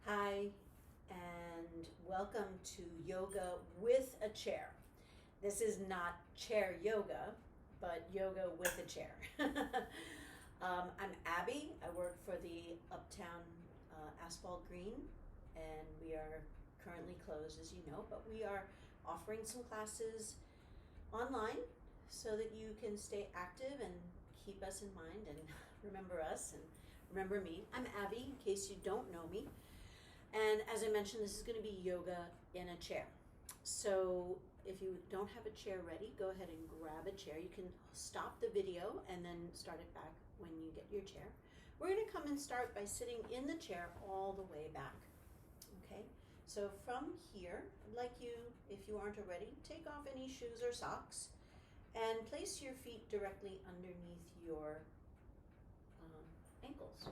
Hi, and welcome to Yoga with a Chair. This is not chair yoga, but yoga with a chair. I'm Abby. I work for the Uptown Asphalt Green, and we are currently closed, as you know, but we are offering some classes online so that you can stay active and keep us in mind and remember us and remember me. I'm Abby, in case you don't know me. And as I mentioned, this is going to be yoga in a chair. So if you don't have a chair ready, go ahead and grab a chair. You can stop the video and then start it back when you get your chair. We're going to come and start by sitting in the chair all the way back. Okay? So from here, I'd like you, if you aren't already, take off any shoes or socks and place your feet directly underneath your ankles.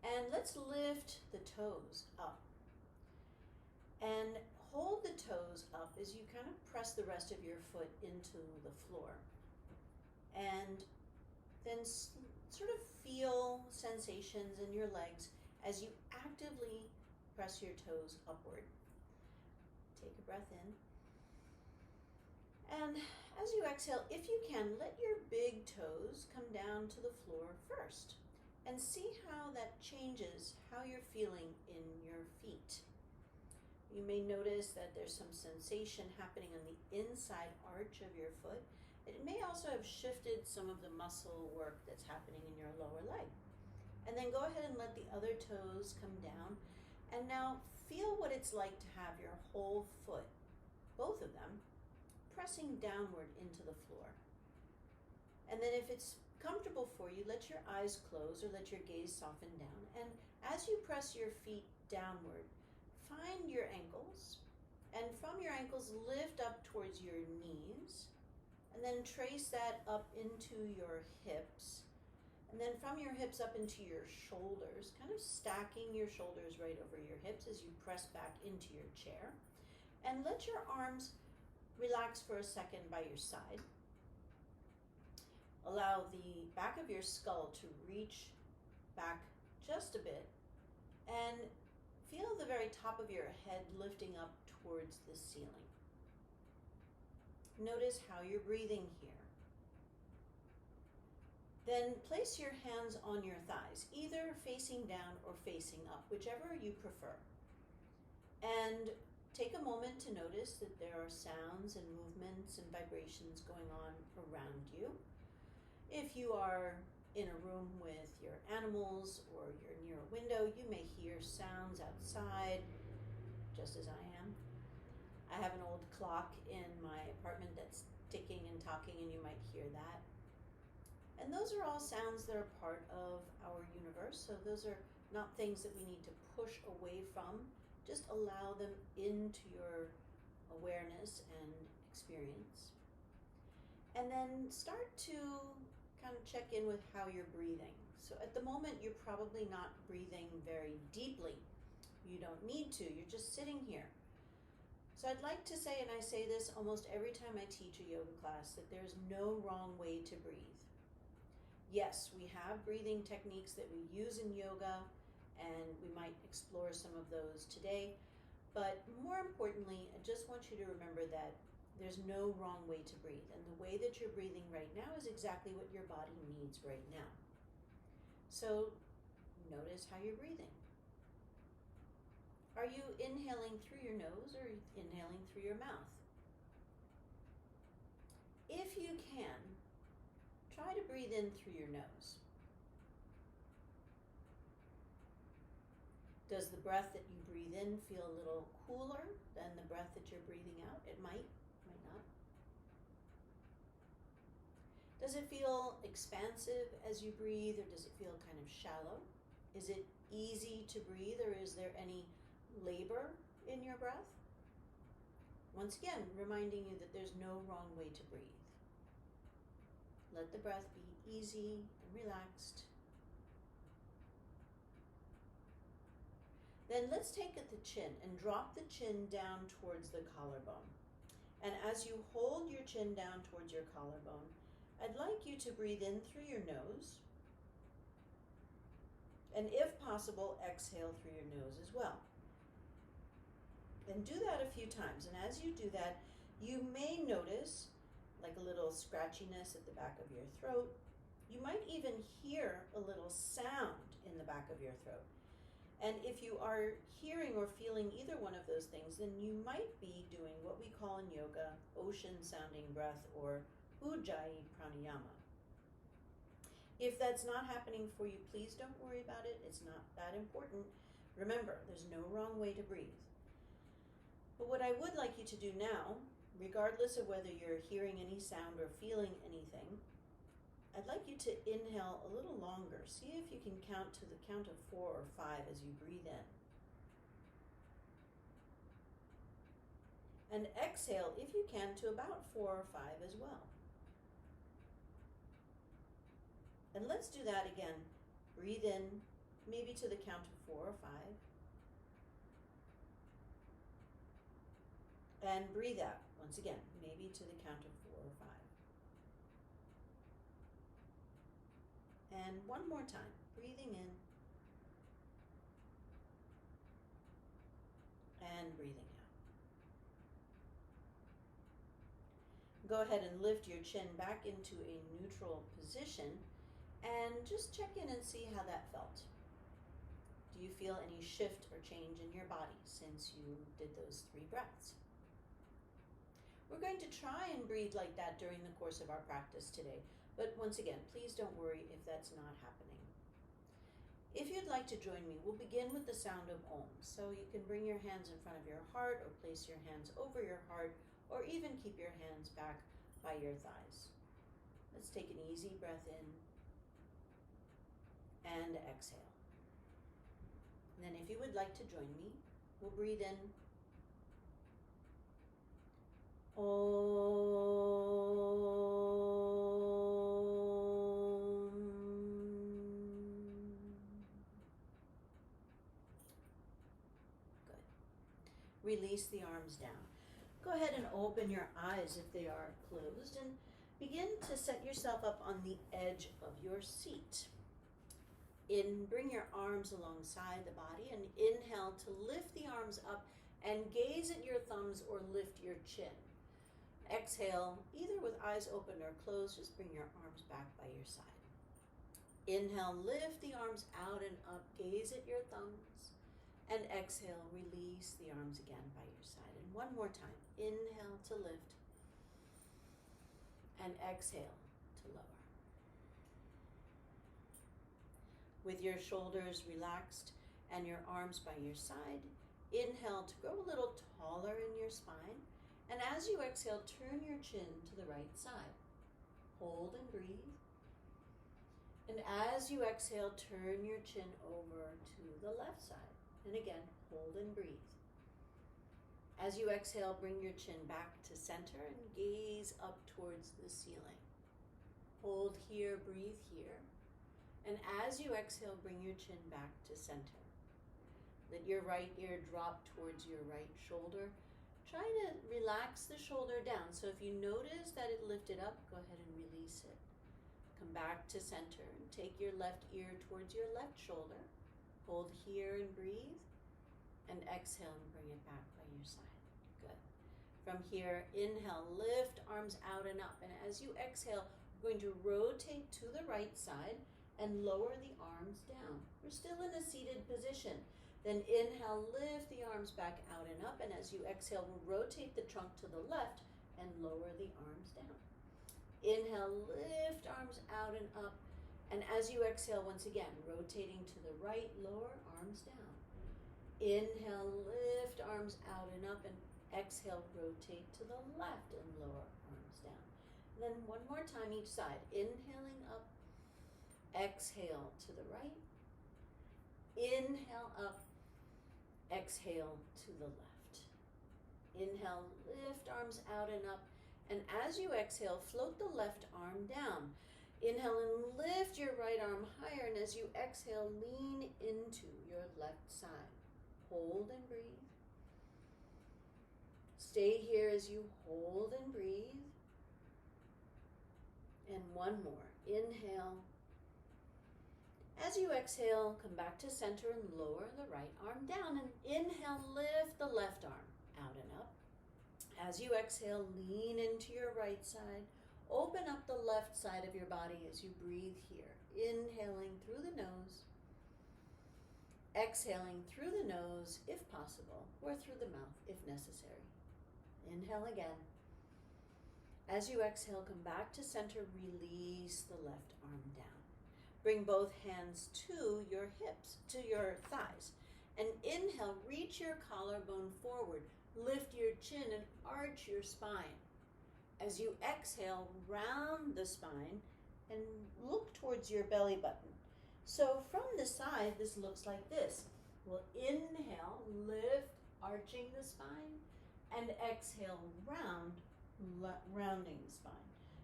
And let's lift the toes up. And hold the toes up as you kind of press the rest of your foot into the floor. And then sort of feel sensations in your legs as you actively press your toes upward. Take a breath in. And as you exhale, if you can, let your big toes come down to the floor first. And see how that changes how you're feeling in your feet. You may notice that there's some sensation happening on the inside arch of your foot. It may also have shifted some of the muscle work that's happening in your lower leg. And then go ahead and let the other toes come down. And now feel what it's like to have your whole foot, both of them, pressing downward into the floor. And then if it's comfortable for you, let your eyes close or let your gaze soften down. And as you press your feet downward, find your ankles. And from your ankles, lift up towards your knees. And then trace that up into your hips. And then from your hips up into your shoulders, kind of stacking your shoulders right over your hips as you press back into your chair. And let your arms relax for a second by your side. Allow the back of your skull to reach back just a bit and feel the very top of your head lifting up towards the ceiling. Notice how you're breathing here. Then place your hands on your thighs, either facing down or facing up, whichever you prefer. And take a moment to notice that there are sounds and movements and vibrations going on around you. If you are in a room with your animals or you're near a window, you may hear sounds outside, just as I am. I have an old clock in my apartment that's ticking and talking, and you might hear that. And those are all sounds that are part of our universe, so those are not things that we need to push away from. Just allow them into your awareness and experience. And then start to kind of check in with how you're breathing. So at the moment, you're probably not breathing very deeply. You don't need to, you're just sitting here. So I'd like to say, and I say this almost every time I teach a yoga class, that there's no wrong way to breathe. Yes, we have breathing techniques that we use in yoga, and we might explore some of those today. But more importantly, I just want you to remember that there's no wrong way to breathe. And the way that you're breathing right now is exactly what your body needs right now. So notice how you're breathing. Are you inhaling through your nose or inhaling through your mouth? If you can, try to breathe in through your nose. Does the breath that you breathe in feel a little cooler than the breath that you're breathing out? It might not. Does it feel expansive as you breathe, or does it feel kind of shallow? Is it easy to breathe, or is there any labor in your breath? Once again, reminding you that there's no wrong way to breathe. Let the breath be easy and relaxed. Then let's take the chin and drop the chin down towards the collarbone. And as you hold your chin down towards your collarbone, I'd like you to breathe in through your nose And if possible, exhale through your nose as well. And do that a few times. And as you do that, you may notice like a little scratchiness at the back of your throat. You might even hear a little sound in the back of your throat. And if you are hearing or feeling either one of those things, then you might be doing what we call in yoga ocean sounding breath, or Ujjayi pranayama. If that's not happening for you, please don't worry about it. It's not that important. Remember, there's no wrong way to breathe. But what I would like you to do now, regardless of whether you're hearing any sound or feeling anything, I'd like you to inhale a little longer. See if you can count to the count of 4 or 5 as you breathe in. And exhale, if you can, to about 4 or 5 as well. And let's do that again. Breathe in, maybe to the count of 4 or 5. And breathe out, once again, maybe to the count of 4 or 5. And one more time, breathing in and breathing out. Go ahead and lift your chin back into a neutral position and just check in and see how that felt. Do you feel any shift or change in your body since you did those 3 breaths? We're going to try and breathe like that during the course of our practice today, but once again, please don't worry if that's not happening. If you'd like to join me, we'll begin with the sound of Om. So you can bring your hands in front of your heart, or place your hands over your heart, or even keep your hands back by your thighs. Let's take an easy breath in and exhale. And then if you would like to join me, we'll breathe in Om. Good. Release the arms down. Go ahead and open your eyes if they are closed, and begin to set yourself up on the edge of your seat. Bring your arms alongside the body, and inhale to lift the arms up and gaze at your thumbs or lift your chin. Exhale, either with eyes open or closed, just bring your arms back by your side. Inhale, lift the arms out and up, gaze at your thumbs, and exhale, release the arms again by your side. And one more time, inhale to lift, and exhale to lower. With your shoulders relaxed and your arms by your side, inhale to grow a little taller in your spine. And as you exhale, turn your chin to the right side. Hold and breathe. And as you exhale, turn your chin over to the left side. And again, hold and breathe. As you exhale, bring your chin back to center and gaze up towards the ceiling. Hold here, breathe here. And as you exhale, bring your chin back to center. Let your right ear drop towards your right shoulder. Try to relax the shoulder down. So if you notice that it lifted up, go ahead and release it. Come back to center and take your left ear towards your left shoulder. Hold here and breathe. And exhale and bring it back by your side. Good. From here, inhale, lift arms out and up. And as you exhale, we're going to rotate to the right side and lower the arms down. We're still in a seated position. Then inhale, lift the arms back out and up, and as you exhale, we'll rotate the trunk to the left and lower the arms down. Inhale, lift arms out and up, and as you exhale, once again, rotating to the right, lower arms down. Inhale, lift arms out and up, and exhale, rotate to the left and lower arms down. And then one more time each side, inhaling up, exhale to the right, inhale up, exhale to the left. Inhale, lift arms out and up, and as you exhale, float the left arm down. Inhale and lift your right arm higher, and as you exhale, lean into your left side. Hold and breathe. Stay here as you hold and breathe. And one more. Inhale As you exhale, come back to center and lower the right arm down. And inhale, lift the left arm out and up. As you exhale, lean into your right side. Open up the left side of your body as you breathe here. Inhaling through the nose. Exhaling through the nose if possible, or through the mouth if necessary. Inhale again. As you exhale, come back to center. Release the left arm down. Bring both hands to your hips, to your thighs. And inhale, reach your collarbone forward. Lift your chin and arch your spine. As you exhale, round the spine and look towards your belly button. So from the side, this looks like this. We'll inhale, lift, arching the spine, and exhale, rounding the spine.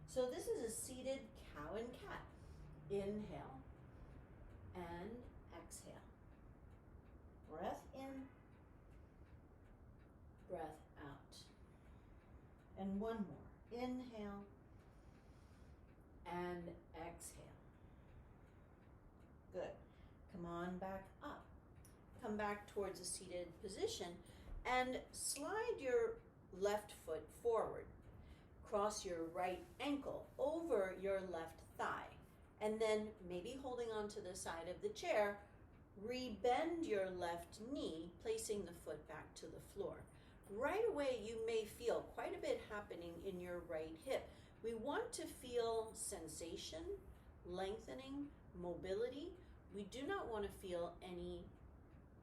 So this is a seated cow and cat. Inhale and exhale. Breath in, breath out. And one more. Inhale and exhale. Good. Come on back up. Come back towards a seated position and slide your left foot forward. Cross your right ankle over your left thigh. And then, maybe holding onto the side of the chair, rebend your left knee, placing the foot back to the floor. Right away, you may feel quite a bit happening in your right hip. We want to feel sensation, lengthening, mobility. We do not want to feel any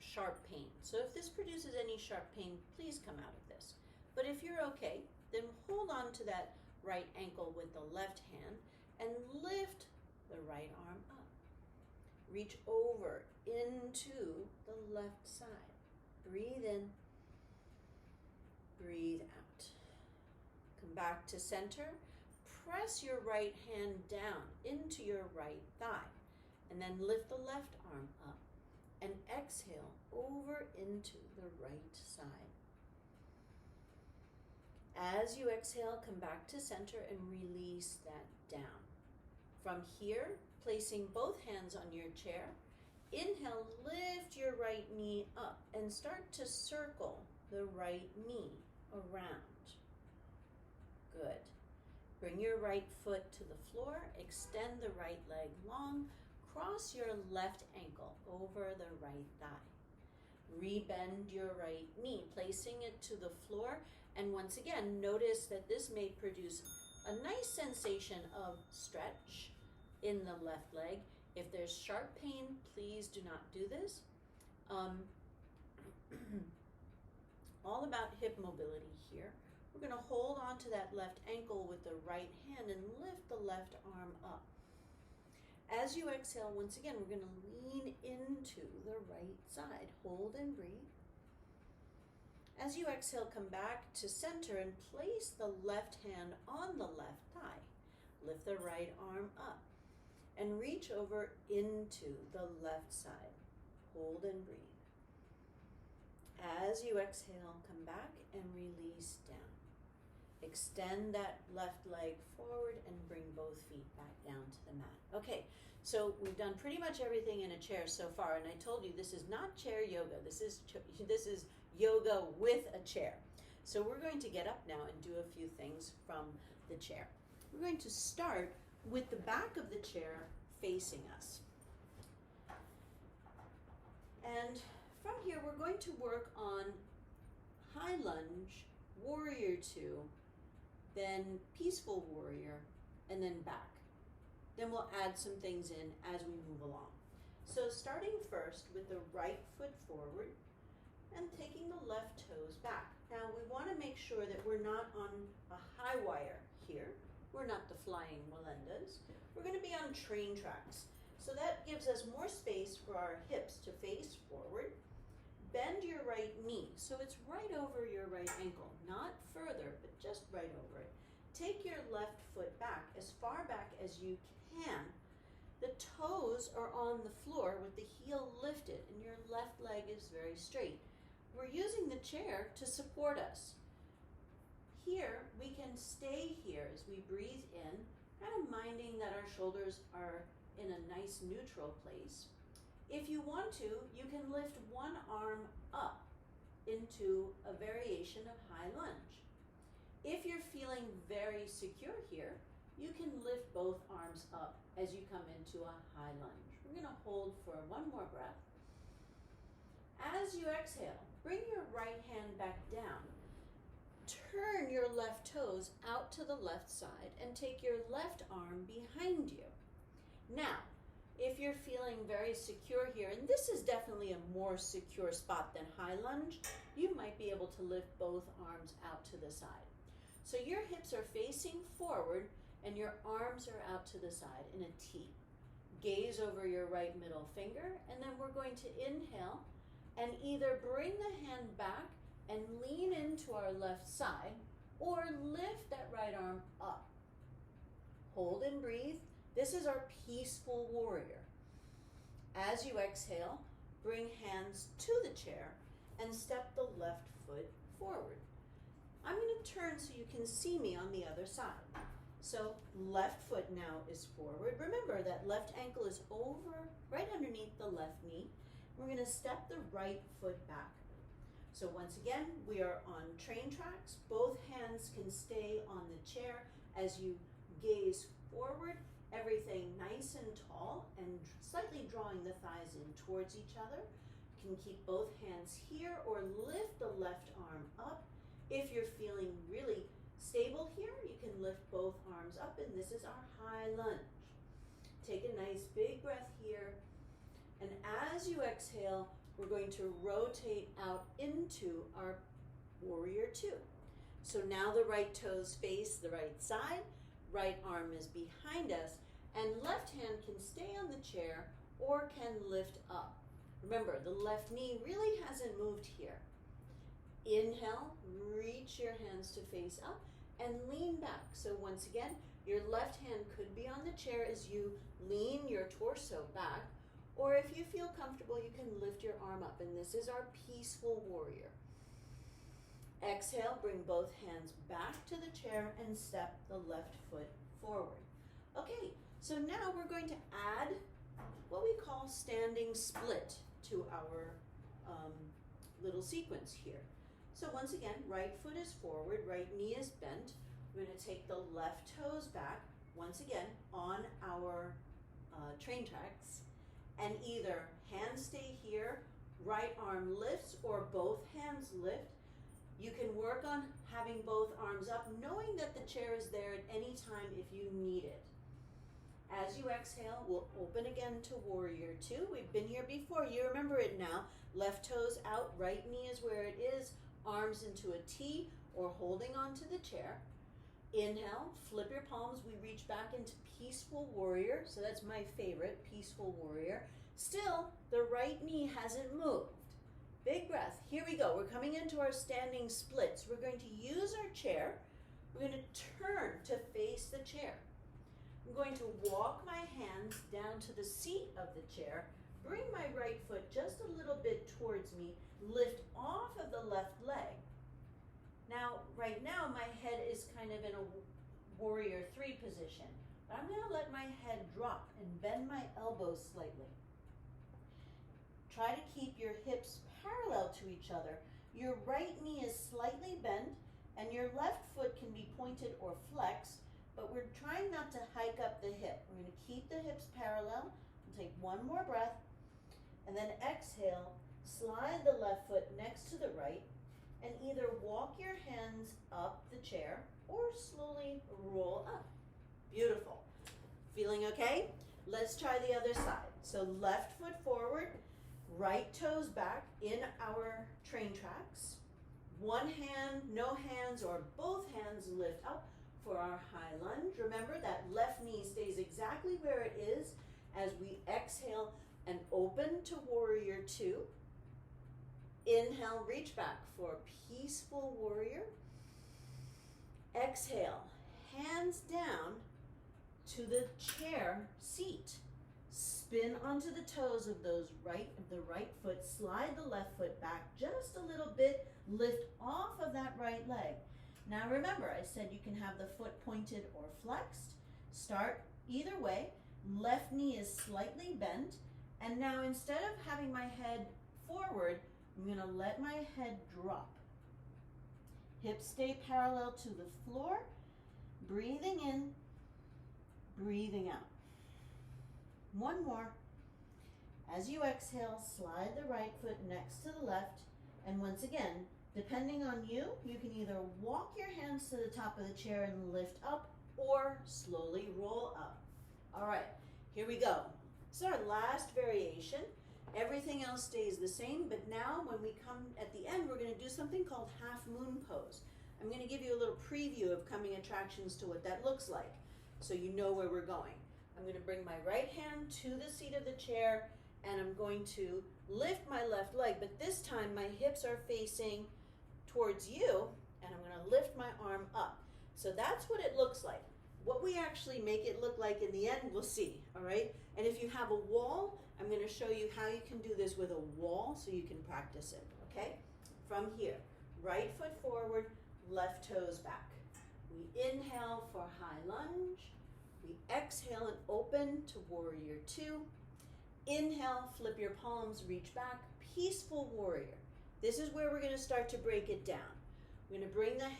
sharp pain. So if this produces any sharp pain, please come out of this. But if you're okay, then hold on to that right ankle with the left hand and lift the right arm up. Reach over into the left side. Breathe in, breathe out. Come back to center. Press your right hand down into your right thigh. And then lift the left arm up. And exhale over into the right side. As you exhale, come back to center and release that down. From here, placing both hands on your chair, inhale, lift your right knee up and start to circle the right knee around. Good. Bring your right foot to the floor, extend the right leg long, cross your left ankle over the right thigh. Rebend your right knee, placing it to the floor, and once again, notice that this may produce a nice sensation of stretch in the left leg. If there's sharp pain, please do not do this. All about hip mobility here. We're going to hold on to that left ankle with the right hand and lift the left arm up. As you exhale, once again, we're going to lean into the right side. Hold and breathe. As you exhale, come back to center and place the left hand on the left thigh. Lift the right arm up and reach over into the left side. Hold and breathe. As you exhale, come back and release down. Extend that left leg forward and bring both feet back down to the mat. Okay, so we've done pretty much everything in a chair so far, and I told you this is not chair yoga. This is yoga with a chair. So we're going to get up now and do a few things from the chair. We're going to start with the back of the chair facing us. And from here, we're going to work on high lunge, warrior two, then peaceful warrior, and then back. Then we'll add some things in as we move along. So starting first with the right foot forward and taking the left toes back. Now we want to make sure that we're not on a high wire here. We're not the flying Melindas. We're going to be on train tracks. So that gives us more space for our hips to face forward. Bend your right knee, so it's right over your right ankle, not further, but just right over it. Take your left foot back, as far back as you can. The toes are on the floor with the heel lifted, and your left leg is very straight. We're using the chair to support us. Here, we can stay here as we breathe in, kind of minding that our shoulders are in a nice neutral place. If you want to, you can lift one arm up into a variation of high lunge. If you're feeling very secure here, you can lift both arms up as you come into a high lunge. We're going to hold for one more breath. As you exhale, bring your right hand back down. Turn your left toes out to the left side and take your left arm behind you. Now, if you're feeling very secure here, and this is definitely a more secure spot than high lunge, you might be able to lift both arms out to the side. So your hips are facing forward and your arms are out to the side in a T. Gaze over your right middle finger, and then we're going to inhale and either bring the hand back and lean into our left side or lift that right arm up. Hold and breathe. This is our peaceful warrior. As you exhale, bring hands to the chair and step the left foot forward. I'm going to turn so you can see me on the other side. So left foot now is forward. Remember that left ankle is over, right underneath the left knee. We're going to step the right foot back. So once again, we are on train tracks. Both hands can stay on the chair as you gaze forward, everything nice and tall and slightly drawing the thighs in towards each other. You can keep both hands here or lift the left arm up. If you're feeling really stable here, you can lift both arms up, and this is our high lunge. Take a nice big breath here, and as you exhale, we're going to rotate out into our warrior two. So now the right toes face the right side, right arm is behind us, and left hand can stay on the chair or can lift up. Remember, the left knee really hasn't moved here. Inhale, reach your hands to face up and lean back. So once again, your left hand could be on the chair as you lean your torso back, or if you feel comfortable, you can lift your arm up, and this is our peaceful warrior. Exhale, bring both hands back to the chair and step the left foot forward. Okay, so now we're going to add what we call standing split to our little sequence here. So once again, right foot is forward, right knee is bent. We're going to take the left toes back, once again, on our train tracks, and either hands stay here, right arm lifts, or both hands lift. You can work on having both arms up, knowing that the chair is there at any time if you need it. As you exhale, we'll open again to warrior two. We've been here before. You remember it now. Left toes out, right knee is where it is, arms into a T or holding onto the chair. Inhale, flip your palms. We reach back into peaceful warrior. So that's my favorite, peaceful warrior. Still, the right knee hasn't moved. Big breath. Here we go. We're coming into our standing splits. We're going to use our chair. We're going to turn to face the chair. I'm going to walk my hands down to the seat of the chair, bring my right foot just a little bit towards me, lift off of the left leg. Now, right now, my head is kind of in a warrior three position, but I'm going to let my head drop and bend my elbows slightly. Try to keep your hips parallel to each other. Your right knee is slightly bent, and your left foot can be pointed or flexed, but we're trying not to hike up the hip. We're going to keep the hips parallel. We'll take one more breath, and then exhale, slide the left foot next to the right, and either walk your hands up the chair or slowly roll up. Beautiful. Feeling okay? Let's try the other side. So left foot forward, right toes back in our train tracks. One hand, no hands, or both hands lift up for our high lunge. Remember that left knee stays exactly where it is as we exhale and open to warrior two. Inhale, reach back for peaceful warrior. Exhale, hands down to the chair seat. Spin onto the toes of the right foot. Slide the left foot back just a little bit. Lift off of that right leg. Now remember, I said you can have the foot pointed or flexed. Start either way. Left knee is slightly bent. And now instead of having my head forward, I'm going to let my head drop. Hips stay parallel to the floor. Breathing in, breathing out. One more. As you exhale, slide the right foot next to the left. And once again, depending on you, you can either walk your hands to the top of the chair and lift up or slowly roll up. All right, here we go. This is our last variation. Everything else stays the same, but now when we come at the end, we're going to do something called half moon pose. I'm going to give you a little preview of coming attractions to what that looks like so you know where we're going. I'm going to bring my right hand to the seat of the chair and I'm going to lift my left leg, but this time my hips are facing towards you and I'm going to lift my arm up. So that's what it looks like. What we actually make it look like in the end, we'll see, all right? And if you have a wall, I'm going to show you how you can do this with a wall so you can practice it, okay? From here, right foot forward, left toes back. We inhale for high lunge. We exhale and open to warrior two. Inhale, flip your palms, reach back, peaceful warrior. This is where we're going to start to break it down. We're going to bring the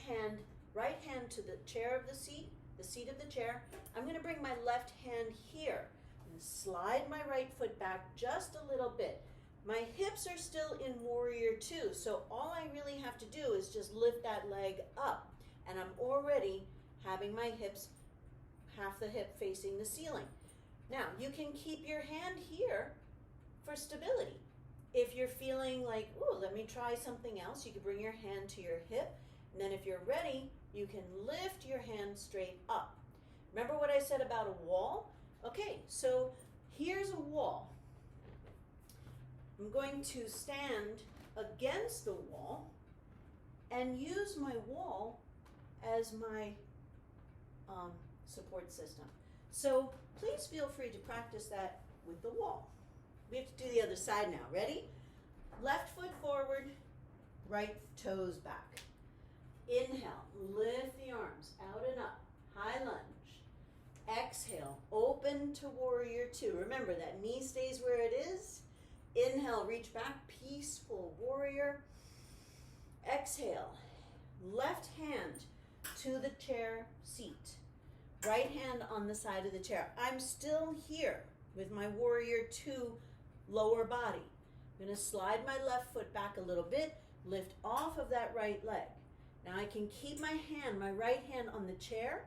right hand to the chair of the seat of the chair. I'm going to bring my left hand here and slide my right foot back just a little bit. My hips are still in warrior two, so all I really have to do is just lift that leg up, and I'm already having my hips, half the hip facing the ceiling. Now, you can keep your hand here for stability. If you're feeling like, ooh, let me try something else, you can bring your hand to your hip, and then if you're ready, you can lift your hand straight up. Remember what I said about a wall? Okay, so here's a wall. I'm going to stand against the wall and use my wall as my support system. So please feel free to practice that with the wall. We have to do the other side now. Ready? Left foot forward, right toes back. Inhale, lift the arms out and up, high lunge. Exhale, open to warrior two. Remember that knee stays where it is. Inhale, reach back, peaceful warrior. Exhale, left hand to the chair seat. Right hand on the side of the chair. I'm still here with my warrior two lower body. I'm going to slide my left foot back a little bit, lift off of that right leg. Now I can keep my right hand on the chair.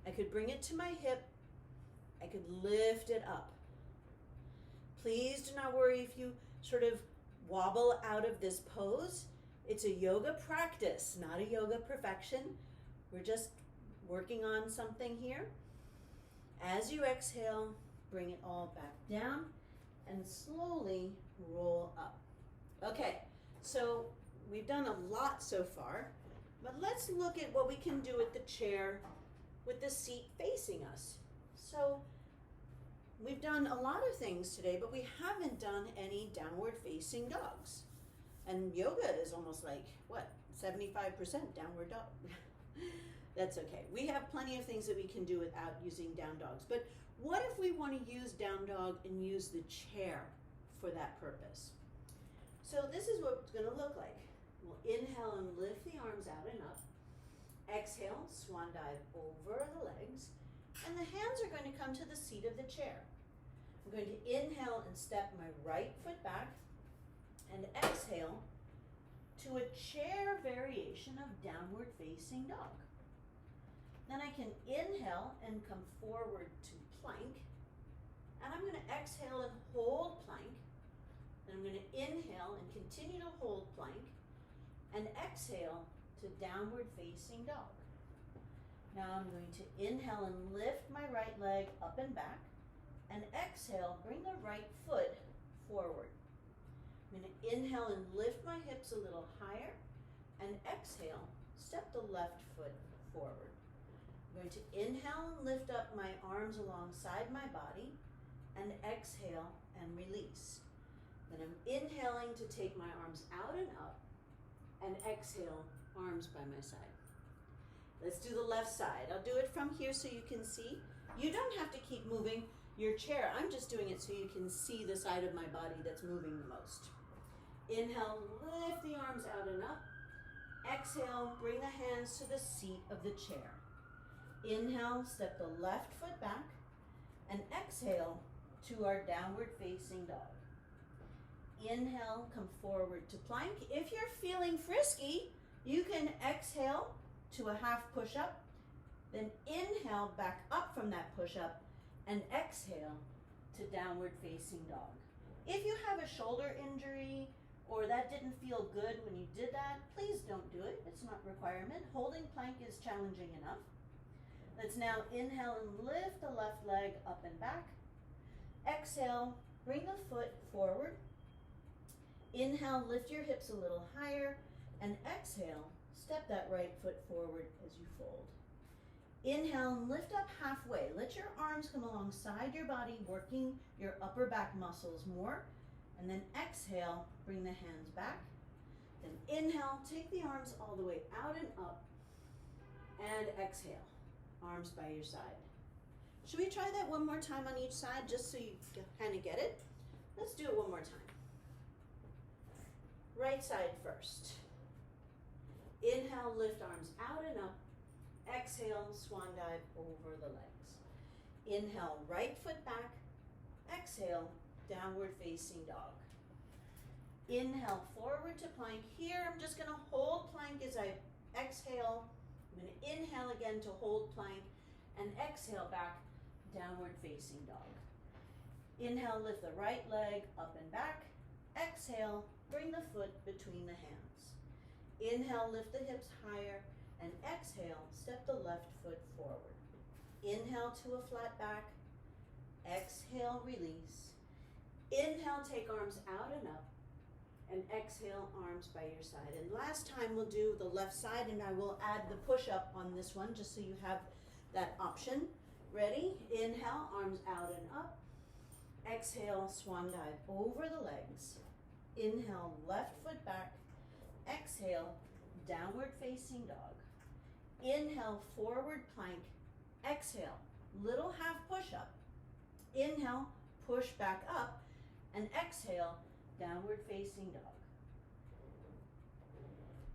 I could bring it to my hip. I could lift it up. Please do not worry if you sort of wobble out of this pose. It's a yoga practice, not a yoga perfection. We're just working on something here. As you exhale, bring it all back down and slowly roll up. Okay, so we've done a lot so far, but let's look at what we can do with the chair with the seat facing us. So we've done a lot of things today, but we haven't done any downward facing dogs. And yoga is almost like, what, 75% downward dog. That's okay. We have plenty of things that we can do without using down dogs. But what if we want to use down dog and use the chair for that purpose? So this is what it's going to look like. We'll inhale and lift the arms out and up. Exhale, swan dive over the legs. And the hands are going to come to the seat of the chair. I'm going to inhale and step my right foot back and exhale to a chair variation of downward facing dog. Then I can inhale and come forward to plank. And I'm going to exhale and hold plank. Then I'm going to inhale and continue to hold plank and exhale to downward facing dog. Now I'm going to inhale and lift my right leg up and back, and exhale, bring the right foot forward. I'm going to inhale and lift my hips a little higher, and exhale, step the left foot forward. I'm going to inhale and lift up my arms alongside my body, and exhale and release. Then I'm inhaling to take my arms out and up, and exhale, arms by my side. Let's do the left side. I'll do it from here so you can see. You don't have to keep moving. your chair. I'm just doing it so you can see the side of my body that's moving the most. Inhale, lift the arms out and up. Exhale, bring the hands to the seat of the chair. Inhale, step the left foot back, and exhale to our downward facing dog. Inhale, come forward to plank. If you're feeling frisky, you can exhale to a half push-up, then inhale back up from that push-up, and exhale to downward facing dog. If you have a shoulder injury or that didn't feel good when you did that, please don't do it. It's not a requirement. Holding plank is challenging enough. Let's now inhale and lift the left leg up and back. Exhale, bring the foot forward. Inhale, lift your hips a little higher, and exhale, step that right foot forward as you fold. Inhale and lift up halfway. Let your arms come alongside your body, working your upper back muscles more. And then exhale, bring the hands back. Then inhale, take the arms all the way out and up. And exhale, arms by your side. Should we try that one more time on each side just so you kind of get it? Let's do it one more time. Right side first. Inhale, lift arms out and up. Exhale, swan dive over the legs. Inhale, right foot back. Exhale, downward facing dog. Inhale, forward to plank. Here, I'm just going to hold plank as I exhale. I'm going to inhale again to hold plank and exhale back, downward facing dog. Inhale, lift the right leg up and back. Exhale, bring the foot between the hands. Inhale, lift the hips higher, and exhale, step the left foot forward. Inhale to a flat back. Exhale, release. Inhale, take arms out and up, and exhale, arms by your side. And last time we'll do the left side, and I will add the push-up on this one just so you have that option. Ready? Inhale, arms out and up. Exhale, swan dive over the legs. Inhale, left foot back. Exhale, downward facing dog. Inhale, forward plank. Exhale, little half push-up. Inhale, push back up. And exhale, downward facing dog.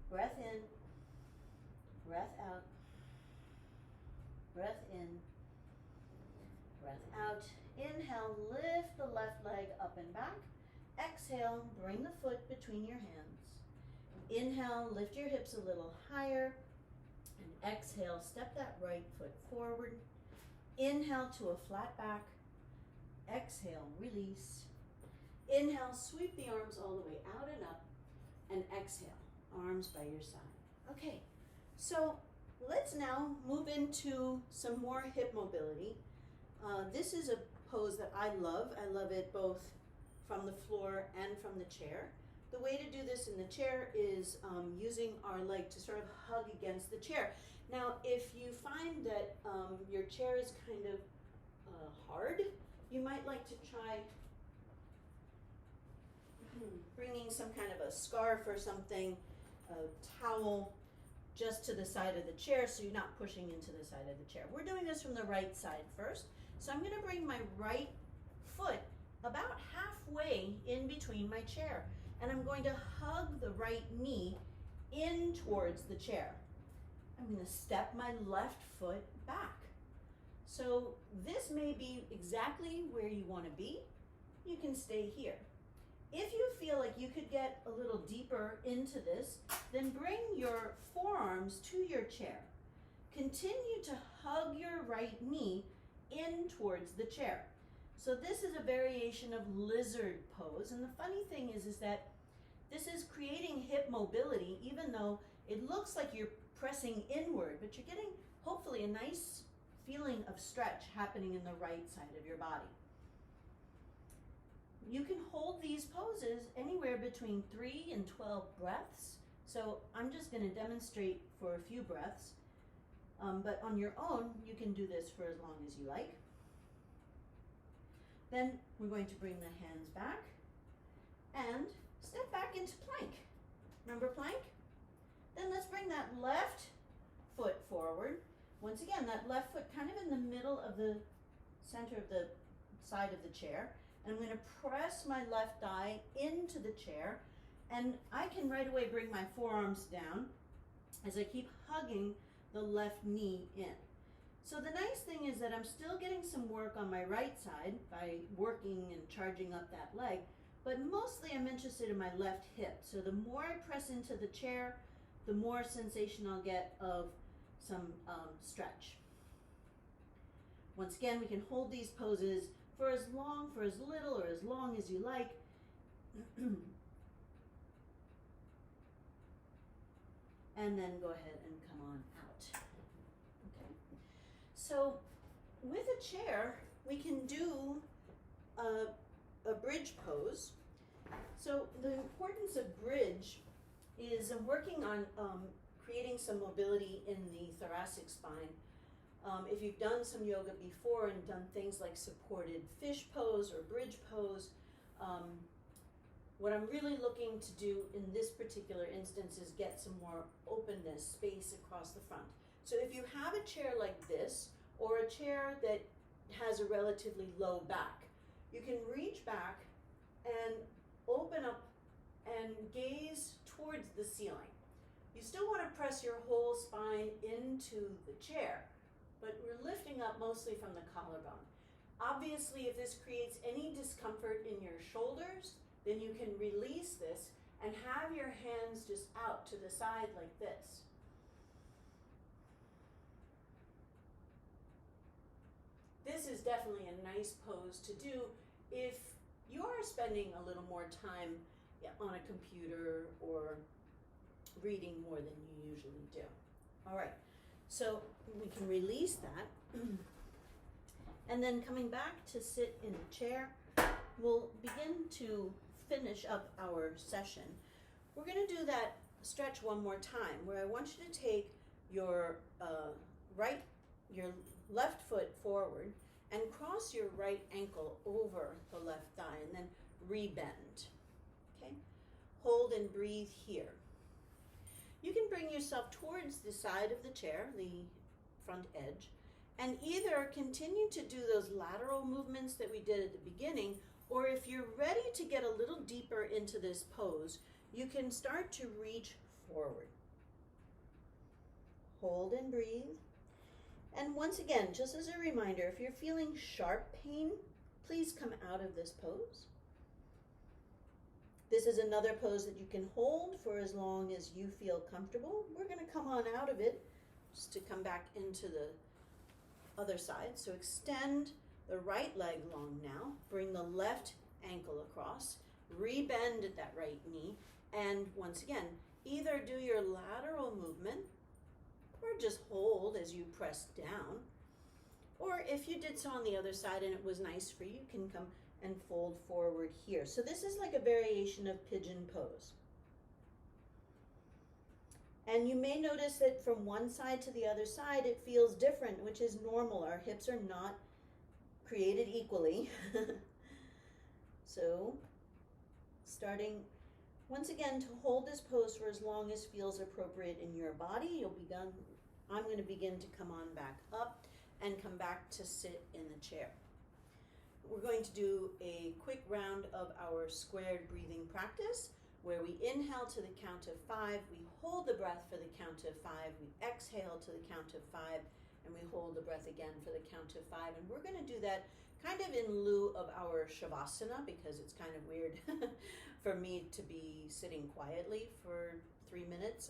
Breath in, breath out, breath in, breath out. Inhale, lift the left leg up and back. Exhale, bring the foot between your hands. Inhale, lift your hips a little higher. And exhale, step that right foot forward. Inhale to a flat back. Exhale, release. Inhale, sweep the arms all the way out and up. And exhale, arms by your side. Okay, so let's now move into some more hip mobility. This is a pose that I love. I love it both from the floor and from the chair. The way to do this in the chair is using our leg to sort of hug against the chair. Now, if you find that your chair is kind of hard, you might like to try bringing some kind of a scarf or something, a towel, just to the side of the chair so you're not pushing into the side of the chair. We're doing this from the right side first. So I'm going to bring my right foot about halfway in between my chair. And I'm going to hug the right knee in towards the chair. I'm going to step my left foot back. So this may be exactly where you want to be. You can stay here. If you feel like you could get a little deeper into this, then bring your forearms to your chair. Continue to hug your right knee in towards the chair. So this is a variation of lizard pose, and the funny thing is that this is creating hip mobility even though it looks like you're pressing inward, but you're getting hopefully a nice feeling of stretch happening in the right side of your body. You can hold these poses anywhere between 3 and 12 breaths. So I'm just going to demonstrate for a few breaths, but on your own you can do this for as long as you like. Then we're going to bring the hands back and step back into plank. Remember plank? Then let's bring that left foot forward. Once again, that left foot kind of in the middle of the center of the side of the chair, and I'm going to press my left thigh into the chair, and I can right away bring my forearms down as I keep hugging the left knee in. So the nice thing is that I'm still getting some work on my right side by working and charging up that leg, but mostly I'm interested in my left hip. So the more I press into the chair, the more sensation I'll get of some stretch. Once again, we can hold these poses for as long, for as little, or as long as you like. And then go ahead and come on out. Okay. So with a chair, we can do a bridge pose. So the importance of bridge is working on creating some mobility in the thoracic spine. If you've done some yoga before and done things like supported fish pose or bridge pose, what I'm really looking to do in this particular instance is get some more openness, space across the front. So if you have a chair like this, or a chair that has a relatively low back, you can reach back and open up and gaze towards the ceiling. You still want to press your whole spine into the chair, but we're lifting up mostly from the collarbone. Obviously, if this creates any discomfort in your shoulders, then you can release this and have your hands just out to the side like this. This is definitely a nice pose to do if you are spending a little more time on a computer or reading more than you usually do. All right, so we can release that. And then coming back to sit in the chair, we'll begin to finish up our session. We're going to do that stretch one more time, where I want you to take your left foot forward and cross your right ankle over the left thigh, and then rebend. Okay? Hold and breathe here. You can bring yourself towards the side of the chair, the front edge, and either continue to do those lateral movements that we did at the beginning, or if you're ready to get a little deeper into this pose, you can start to reach forward. Hold and breathe. And once again, just as a reminder, if you're feeling sharp pain, please come out of this pose. This is another pose that you can hold for as long as you feel comfortable. We're going to come on out of it just to come back into the other side. So extend the right leg long now. Bring the left ankle across. Rebend at that right knee. And once again, either do your lateral movement or just hold as you press down. Or if you did so on the other side and it was nice for you, you can come and fold forward here. So this is like a variation of pigeon pose. And you may notice that from one side to the other side, it feels different, which is normal. Our hips are not created equally. So, starting once again to hold this pose for as long as feels appropriate in your body. I'm going to begin to come on back up and come back to sit in the chair. We're going to do a quick round of our squared breathing practice, where we inhale to the count of 5, we hold the breath for the count of 5, we exhale to the count of 5, and we hold the breath again for the count of 5. And we're going to do that kind of in lieu of our Shavasana, because it's kind of weird for me to be sitting quietly for 3 minutes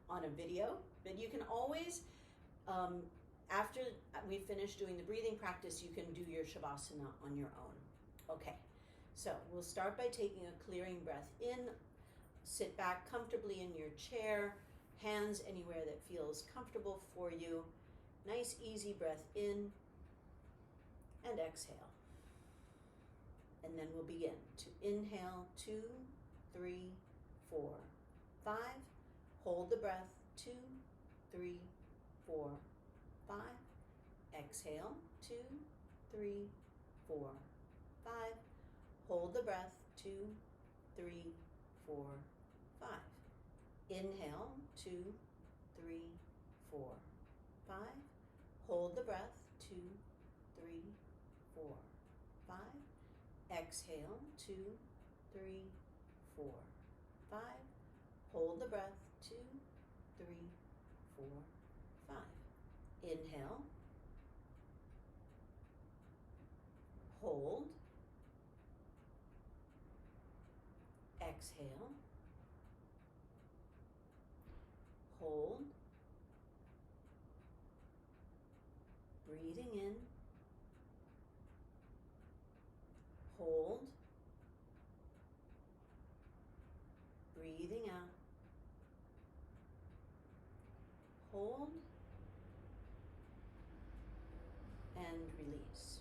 on a video. But you can always, after we finish doing the breathing practice, you can do your Shavasana on your own. Okay, so we'll start by taking a clearing breath in. Sit back comfortably in your chair, hands anywhere that feels comfortable for you. Nice, easy breath in and exhale. And then we'll begin to inhale 2, 3, 4, 5. Hold the breath 2, 3, 4, 5. Exhale 2, 3, 4, 5. Hold the breath 2, 3, 4, 5. Inhale 2, 3, 4, 5. Hold the breath 2, 3, 4, 5. Exhale, 2, 3, 4, 5. Hold the breath, 2, 3, 4, 5. Inhale. Hold. Exhale. Hold. Breathing in. Hold. Breathing out. Hold. And release.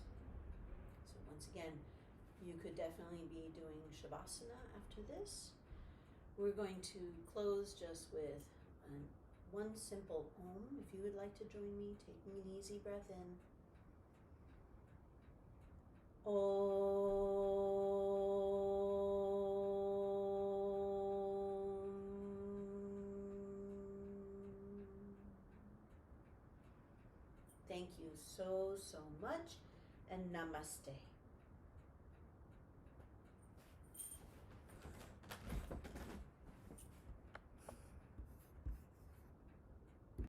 So once again, you could definitely be doing Shavasana after this. We're going to close just with one simple Om. If you would like to join me, taking an easy breath in. Om. Thank you so much, and namaste.